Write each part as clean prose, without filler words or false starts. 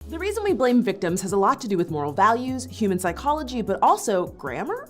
The reason we blame victims has a lot to do with moral values, human psychology, but also grammar?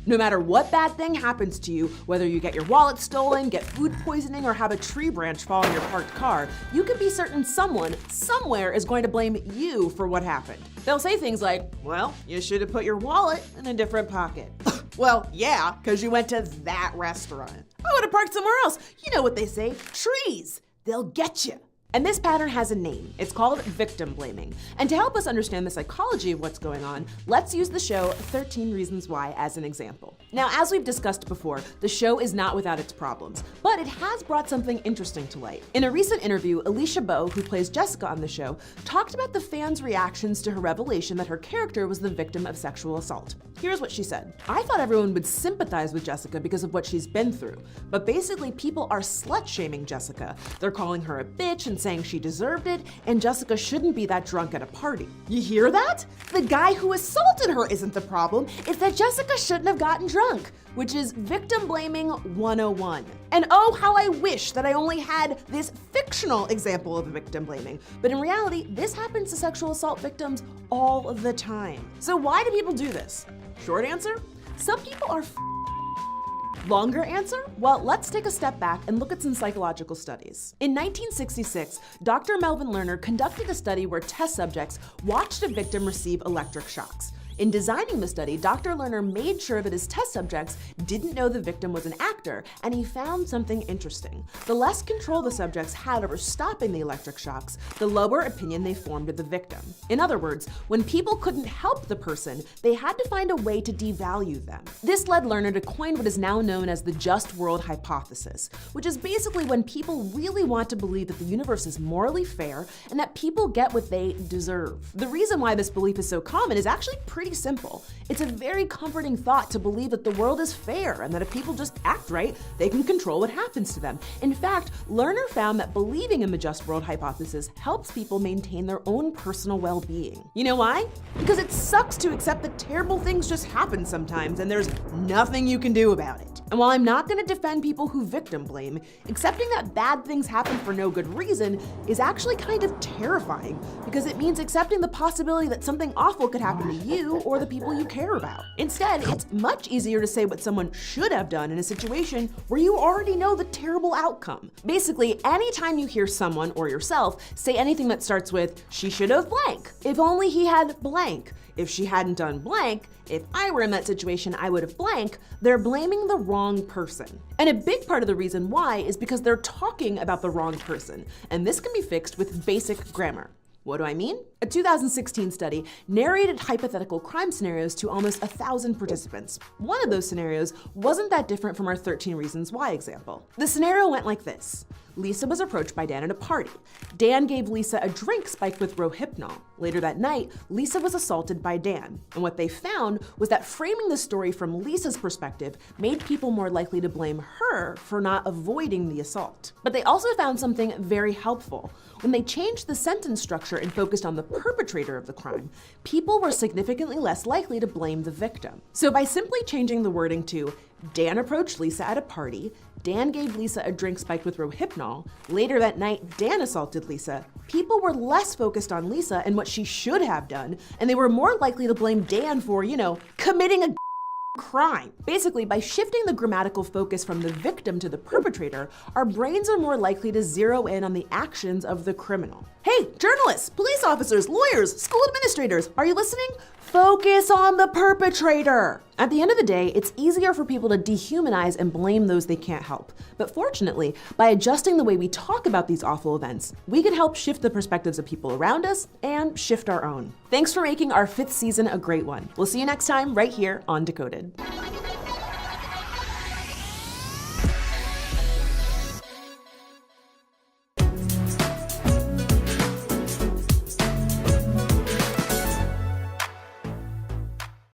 No matter what bad thing happens to you, whether you get your wallet stolen, get food poisoning, or have a tree branch fall on your parked car, you can be certain someone, somewhere is going to blame you for what happened. They'll say things like, well, you should have put your wallet in a different pocket. Well, yeah, because you went to that restaurant. I would have parked somewhere else. You know what they say, trees, they'll get you. And this pattern has a name. It's called victim blaming. And to help us understand the psychology of what's going on, let's use the show 13 Reasons Why as an example. Now, as we've discussed before, the show is not without its problems, but it has brought something interesting to light. In a recent interview, Alicia Bowe, who plays Jessica on the show, talked about the fans' reactions to her revelation that her character was the victim of sexual assault. Here's what she said. I thought everyone would sympathize with Jessica because of what she's been through, but basically people are slut-shaming Jessica. They're calling her a bitch and saying she deserved it, and Jessica shouldn't be that drunk at a party. You hear that? The guy who assaulted her isn't the problem, it's that Jessica shouldn't have gotten drunk, which is victim blaming 101. And oh, how I wish that I only had this fictional example of victim blaming, but in reality, this happens to sexual assault victims all the time. So why do people do this? Short answer, some people are Longer answer? Well, let's take a step back and look at some psychological studies. In 1966, Dr. Melvin Lerner conducted a study where test subjects watched a victim receive electric shocks. In designing the study, Dr. Lerner made sure that his test subjects didn't know the victim was an actor, and he found something interesting. The less control the subjects had over stopping the electric shocks, the lower opinion they formed of the victim. In other words, when people couldn't help the person, they had to find a way to devalue them. This led Lerner to coin what is now known as the just world hypothesis, which is basically when people really want to believe that the universe is morally fair and that people get what they deserve. The reason why this belief is so common is actually pretty simple. It's a very comforting thought to believe that the world is fair and that if people just act right, they can control what happens to them. In fact, Lerner found that believing in the just world hypothesis helps people maintain their own personal well-being. You know why? Because it sucks to accept that terrible things just happen sometimes and there's nothing you can do about it. And while I'm not going to defend people who victim blame, accepting that bad things happen for no good reason is actually kind of terrifying because it means accepting the possibility that something awful could happen to you or the people you care about. Instead, it's much easier to say what someone should have done in a situation where you already know the terrible outcome. Basically, anytime you hear someone or yourself say anything that starts with, she should have blank, if only he had blank, if she hadn't done blank, if I were in that situation, I would have blank, they're blaming the wrong person. And a big part of the reason why is because they're talking about the wrong person. And this can be fixed with basic grammar. What do I mean? A 2016 study narrated hypothetical crime scenarios to almost 1,000 participants. One of those scenarios wasn't that different from our 13 Reasons Why example. The scenario went like this. Lisa was approached by Dan at a party. Dan gave Lisa a drink spiked with Rohypnol. Later that night, Lisa was assaulted by Dan. And what they found was that framing the story from Lisa's perspective made people more likely to blame her for not avoiding the assault. But they also found something very helpful. When they changed the sentence structure and focused on the perpetrator of the crime, people were significantly less likely to blame the victim. So by simply changing the wording to Dan approached Lisa at a party, Dan gave Lisa a drink spiked with Rohypnol, later that night Dan assaulted Lisa, people were less focused on Lisa and what she should have done, and they were more likely to blame Dan for, committing a crime. Basically, by shifting the grammatical focus from the victim to the perpetrator, our brains are more likely to zero in on the actions of the criminal. Hey, journalists, police officers, lawyers, school administrators, are you listening? Focus on the perpetrator. At the end of the day, it's easier for people to dehumanize and blame those they can't help. But fortunately, by adjusting the way we talk about these awful events, we can help shift the perspectives of people around us and shift our own. Thanks for making our 5th season a great one. We'll see you next time right here on Decoded.